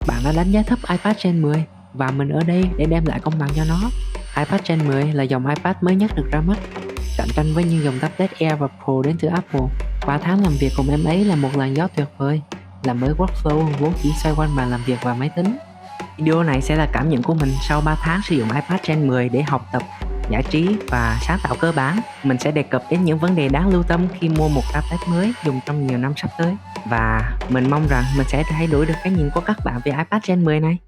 Bạn đã đánh giá thấp iPad Gen 10 và mình ở đây để đem lại công bằng cho nó. iPad Gen 10 là dòng iPad mới nhất được ra mắt, cạnh tranh với những dòng tablet Air và Pro đến từ Apple. 3 tháng làm việc cùng em ấy là một làn gió tuyệt vời, làm mới workflow vốn chỉ xoay quanh bàn làm việc và máy tính. Video này sẽ là cảm nhận của mình sau 3 tháng sử dụng iPad Gen 10 để học tập, giải trí và sáng tạo cơ bản. Mình sẽ đề cập đến những vấn đề đáng lưu tâm khi mua một tablet mới dùng trong nhiều năm sắp tới. Và mình mong rằng mình sẽ thay đổi được cái nhìn của các bạn về iPad Gen 10 này.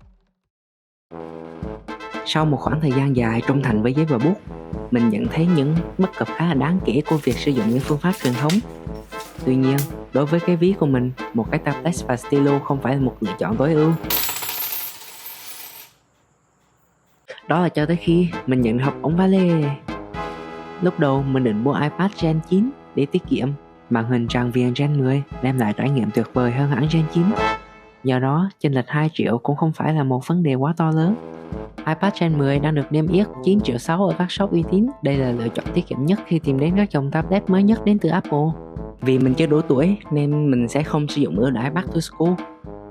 Sau một khoảng thời gian dài trung thành với giấy và bút, mình nhận thấy những bất cập khá là đáng kể của việc sử dụng những phương pháp truyền thống. Tuy nhiên, đối với cái ví của mình, một cái tablet và stylo không phải là một lựa chọn tối ưu. Đó là cho tới khi mình nhận học ống vale. Lúc đầu mình định mua iPad Gen 9 để tiết kiệm, màn hình tràn viền Gen 10 đem lại trải nghiệm tuyệt vời hơn hẳn Gen 9. Do đó, chênh lệch 2 triệu cũng không phải là một vấn đề quá to lớn. iPad Gen 10 đang được niêm yết 9,6 triệu ở các shop uy tín. Đây là lựa chọn tiết kiệm nhất khi tìm đến các dòng tablet mới nhất đến từ Apple. Vì mình chưa đủ tuổi nên mình sẽ không sử dụng ưu đãi Back to School.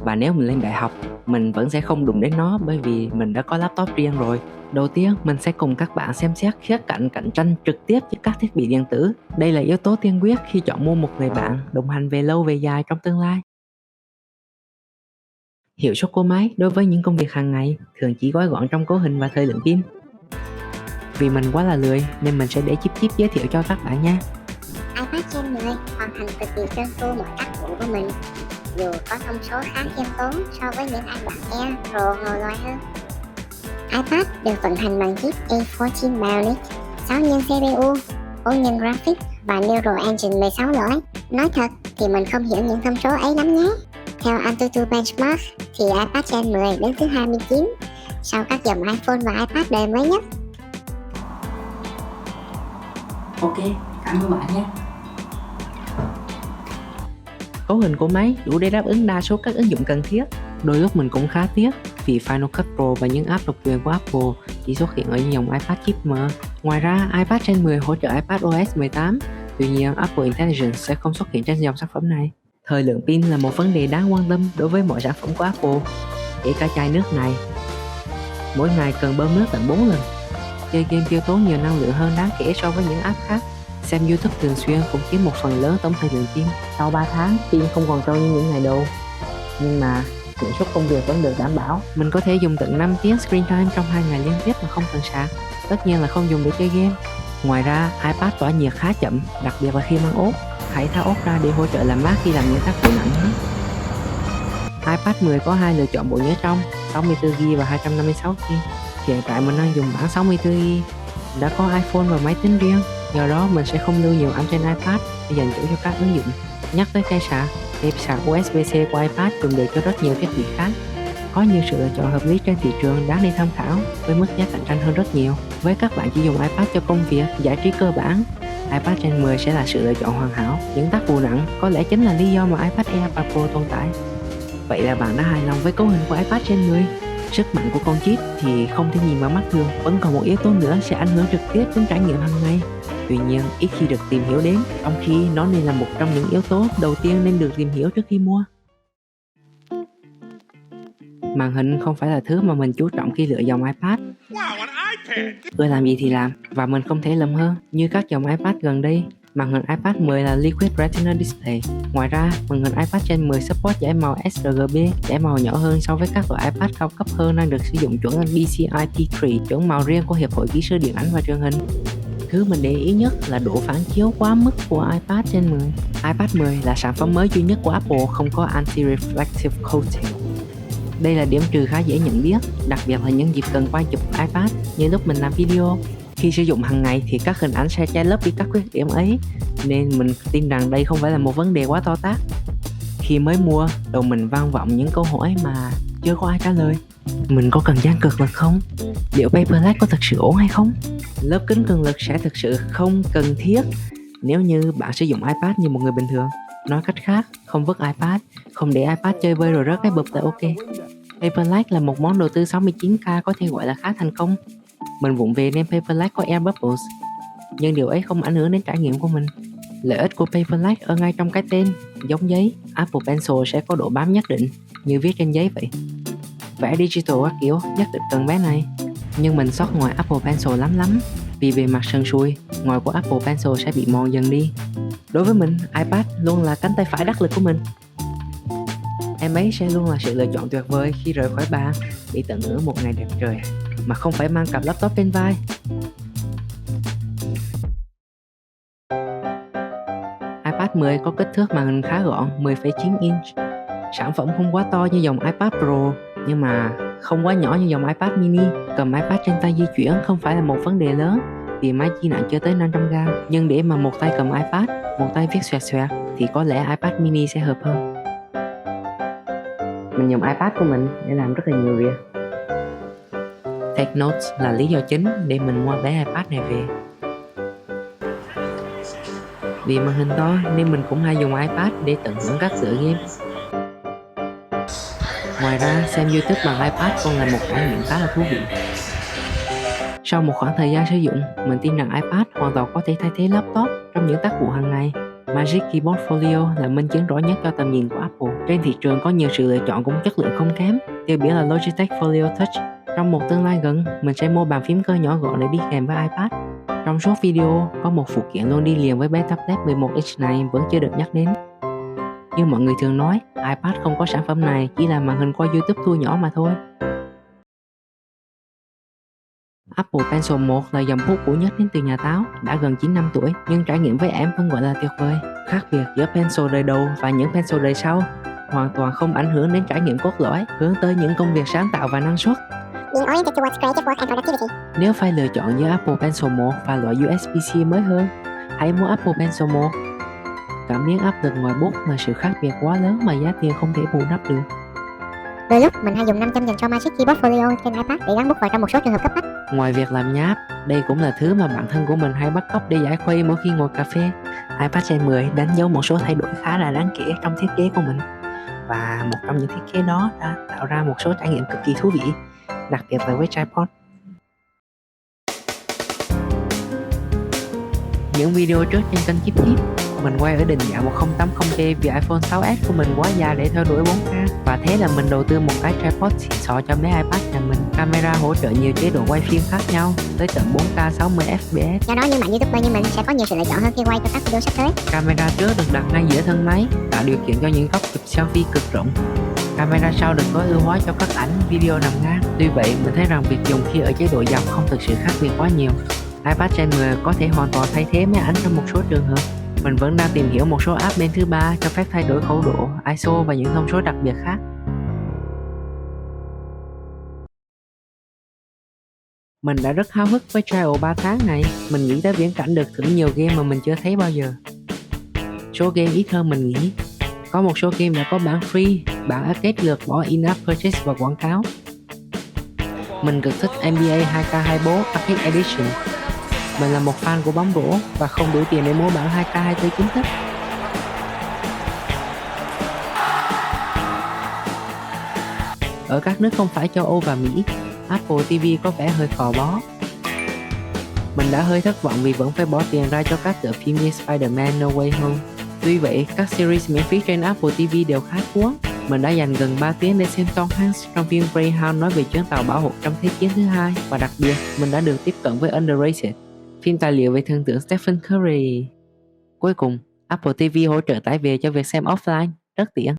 Và nếu mình lên đại học, mình vẫn sẽ không đụng đến nó bởi vì mình đã có laptop riêng rồi. Đầu tiên, mình sẽ cùng các bạn xem xét khía cạnh cạnh tranh trực tiếp với các thiết bị điện tử. Đây là yếu tố tiên quyết khi chọn mua một người bạn đồng hành về lâu về dài trong tương lai. Hiệu suất của máy đối với những công việc hàng ngày thường chỉ gói gọn trong cấu hình và thời lượng pin. Vì mình quá là lười nên mình sẽ để chip giới thiệu cho các bạn nha. iPad Gen 10 hoàn thành cực kỳ trơn tru mọi tác vụ của mình, dù có thông số khá khiêm tốn so với những iPad Air Pro ngồi ngoài hơn. iPad được vận hành bằng chip A14 Bionic, 6 nhân CPU, 4 nhân graphics và Neural Engine 16 lõi. Nói thật thì mình không hiểu những thông số ấy lắm nhé. Theo Antutu Benchmark thì iPad Gen 10 đứng thứ 29 sau các dòng iPhone và iPad đời mới nhất. Ok, cảm ơn bạn nhé. Cấu hình của máy đủ để đáp ứng đa số các ứng dụng cần thiết. Đôi lúc mình cũng khá tiếc vì Final Cut Pro và những app độc quyền của Apple chỉ xuất hiện ở dòng iPad chip M. Ngoài ra, iPad Gen 10 hỗ trợ iPad OS 18, tuy nhiên Apple Intelligence sẽ không xuất hiện trên dòng sản phẩm này. Thời lượng pin là một vấn đề đáng quan tâm đối với mọi sản phẩm của Apple, kể cả chai nước này. Mỗi ngày cần bơm nước tận 4 lần. Chơi game tiêu tốn nhiều năng lượng hơn đáng kể so với những app khác. Xem YouTube thường xuyên cũng chiếm một phần lớn tổng thời lượng pin. Sau 3 tháng, pin không còn trâu như những ngày đầu, nhưng mà hiệu suất công việc vẫn được đảm bảo. Mình có thể dùng tận 5 tiếng screen time trong 2 ngày liên tiếp mà không cần sạc. Tất nhiên là không dùng để chơi game. Ngoài ra, iPad tỏa nhiệt khá chậm, đặc biệt là khi mang ốp. Hãy tháo ốp ra để hỗ trợ làm mát khi làm những tác vụ nặng nhé. iPad 10 có hai lựa chọn bộ nhớ trong, 64GB và 256GB. Hiện tại mình đang dùng bản 64GB. Đã có iPhone và máy tính riêng, do đó mình sẽ không lưu nhiều ảnh trên iPad để dành chỗ cho các ứng dụng. Nhắc tới cây sạc, cable sạc USB-C của iPad dùng được cho rất nhiều thiết bị khác. Có nhiều sự lựa chọn hợp lý trên thị trường đáng để tham khảo, với mức giá cạnh tranh hơn rất nhiều. Với các bạn chỉ dùng iPad cho công việc, giải trí cơ bản, iPad Gen 10 sẽ là sự lựa chọn hoàn hảo. Những tác vụ nặng có lẽ chính là lý do mà iPad Air và Pro tồn tại. Vậy là bạn đã hài lòng với cấu hình của iPad Gen 10? Sức mạnh của con chip thì không thể nhìn vào mắt thường, vẫn còn một yếu tố nữa sẽ ảnh hưởng trực tiếp đến trải nghiệm hàng ngày. Tuy nhiên, ít khi được tìm hiểu đến, trong khi nó nên là một trong những yếu tố đầu tiên nên được tìm hiểu trước khi mua. Màn hình không phải là thứ mà mình chú trọng khi lựa dòng iPad. Ưa làm gì thì làm, và mình không thể lầm hơn. Như các dòng iPad gần đây, màn hình iPad 10 là Liquid Retina Display. Ngoài ra, màn hình iPad Gen 10 support giải màu sRGB, giải màu nhỏ hơn so với các loại iPad cao cấp hơn đang được sử dụng chuẩn PCI P3, chuẩn màu riêng của Hiệp hội Kỹ sư Điện ảnh và Truyền hình. Thứ mình để ý nhất là độ phản chiếu quá mức của iPad Gen 10. iPad 10 là sản phẩm mới duy nhất của Apple không có anti-reflective coating. Đây là điểm trừ khá dễ nhận biết, đặc biệt là những dịp cần quay chụp iPad như lúc mình làm video. Khi sử dụng hàng ngày thì các hình ảnh sẽ che lấp đi các khuyết điểm ấy, nên mình tin rằng đây không phải là một vấn đề quá to tát. Khi mới mua, đầu mình vang vọng những câu hỏi mà chưa có ai trả lời. Mình có cần dán cực lực không? Liệu Paperlike có thực sự ổn hay không? Lớp kính cường lực sẽ thực sự không cần thiết nếu như bạn sử dụng iPad như một người bình thường. Nói cách khác, không vứt iPad, không để iPad chơi vơi rồi rớt cái bụp là ok. Paperlike là một món đầu tư 69k có thể gọi là khá thành công. Mình vụng về nên Paperlike có Air Bubbles, nhưng điều ấy không ảnh hưởng đến trải nghiệm của mình. Lợi ích của Paperlike ở ngay trong cái tên, giống giấy, Apple Pencil sẽ có độ bám nhất định, như viết trên giấy vậy. vẽ digital các kiểu, nhất định cần bé này. Nhưng mình sót ngoài Apple Pencil lắm, vì bề mặt sần sùi, ngoài của Apple Pencil sẽ bị mòn dần đi. Đối với mình, iPad luôn là cánh tay phải đắc lực của mình. Em ấy sẽ luôn là sự lựa chọn tuyệt vời khi rời khỏi bàn để tận hưởng một ngày đẹp trời mà không phải mang cặp laptop trên vai. iPad 10 có kích thước màn hình khá gọn 10,9 inch. Sản phẩm không quá to như dòng iPad Pro, nhưng mà không quá nhỏ như dòng iPad mini. Cầm iPad trên tay di chuyển không phải là một vấn đề lớn vì máy chi nặng chưa tới 500g. Nhưng để mà một tay cầm iPad, một tay viết xoẹt xoẹt thì có lẽ iPad mini sẽ hợp hơn. Mình dùng iPad của mình để làm rất là nhiều việc. Take notes là lý do chính để mình mua bé iPad này về. Vì màn hình to nên mình cũng hay dùng iPad để tận hưởng các tựa game. Ngoài ra, xem YouTube bằng iPad còn là một trải nghiệm khá là thú vị. Sau một khoảng thời gian sử dụng, mình tin rằng iPad hoàn toàn có thể thay thế laptop trong những tác vụ hàng ngày. Magic Keyboard Folio là minh chứng rõ nhất cho tầm nhìn của Apple. Trên thị trường có nhiều sự lựa chọn cũng chất lượng không kém, tiêu biểu là Logitech Folio Touch. Trong một tương lai gần, mình sẽ mua bàn phím cơ nhỏ gọn để đi kèm với iPad. Trong số video, có một phụ kiện luôn đi liền với bé tablet 11 inch này vẫn chưa được nhắc đến. Như mọi người thường nói, iPad không có sản phẩm này, chỉ là màn hình qua YouTube thu nhỏ mà thôi. Apple Pencil 1 là dòng bút cũ nhất đến từ nhà Táo, đã gần 9 năm tuổi, nhưng trải nghiệm với em vẫn gọi là tuyệt vời. Khác biệt giữa Pencil đời đầu và những Pencil đời sau hoàn toàn không ảnh hưởng đến trải nghiệm cốt lõi, hướng tới những công việc sáng tạo và năng suất. Nếu phải lựa chọn giữa Apple Pencil 1 và loại USB-C mới hơn, hãy mua Apple Pencil 1. Cảm giác áp lực ngoài bút là sự khác biệt quá lớn mà giá tiền không thể bù đắp được. Đôi lúc mình hay dùng 500 dành cho Magic Keyboard Folio trên iPad để gắn bút vào trong một số trường hợp cấp bách. Ngoài việc làm nháp, đây cũng là thứ mà bản thân của mình hay bắt cóc để giải khuây mỗi khi ngồi cà phê. iPad Gen 10 đánh dấu một số thay đổi khá là đáng kể trong thiết kế của mình. Và một trong những thiết kế đó đã tạo ra một số trải nghiệm cực kỳ thú vị, đặc biệt là với tripod. Những video trước trên kênh Chip Tip, mình quay ở định dạng 1080p vì iPhone 6s của mình quá dài để theo đuổi 4K. Và thế là mình đầu tư một cái tripod xịn sò cho bé iPad nhà mình. Camera hỗ trợ nhiều chế độ quay phim khác nhau, tới tận 4K 60fps. Do đó những bạn YouTuber như mình sẽ có nhiều sự lựa chọn hơn khi quay cho các video sắp tới. Camera trước được đặt ngay giữa thân máy, tạo điều kiện cho những góc chụp selfie cực rộng. Camera sau được tối ưu hóa cho các ảnh, video nằm ngang. Tuy vậy, mình thấy rằng việc dùng khi ở chế độ dọc không thực sự khác biệt quá nhiều. iPad Gen 10 có thể hoàn toàn thay thế máy ảnh trong một số trường hợp. Mình vẫn đang tìm hiểu một số app bên thứ ba cho phép thay đổi khẩu độ, ISO và những thông số đặc biệt khác. Mình đã rất háo hức với trial 3 tháng này. Mình nghĩ tới viễn cảnh được thử nhiều game mà mình chưa thấy bao giờ. Số game ít hơn mình nghĩ. Có một số game đã có bản free, bản arcade lượt bỏ in-app purchase và quảng cáo. Mình cực thích NBA 2K24 Arcade Edition. Mình là một fan của bóng rổ và không đủ tiền để mua bản 2K24 chính thức. Ở các nước không phải châu Âu và Mỹ, Apple TV có vẻ hơi khò bó. Mình đã hơi thất vọng vì vẫn phải bỏ tiền ra cho các tựa phim như Spider-Man No Way Home. Tuy vậy, các series miễn phí trên Apple TV đều khá cuốn. Mình đã dành gần 3 tiếng để xem Tom Hanks trong phim Greyhound nói về chuyến tàu bảo hộ trong Thế chiến thứ hai. Và đặc biệt, mình đã được tiếp cận với Underrated, phim tài liệu về thần tượng Stephen Curry. Cuối cùng, Apple TV hỗ trợ tải về cho việc xem offline, rất tiện.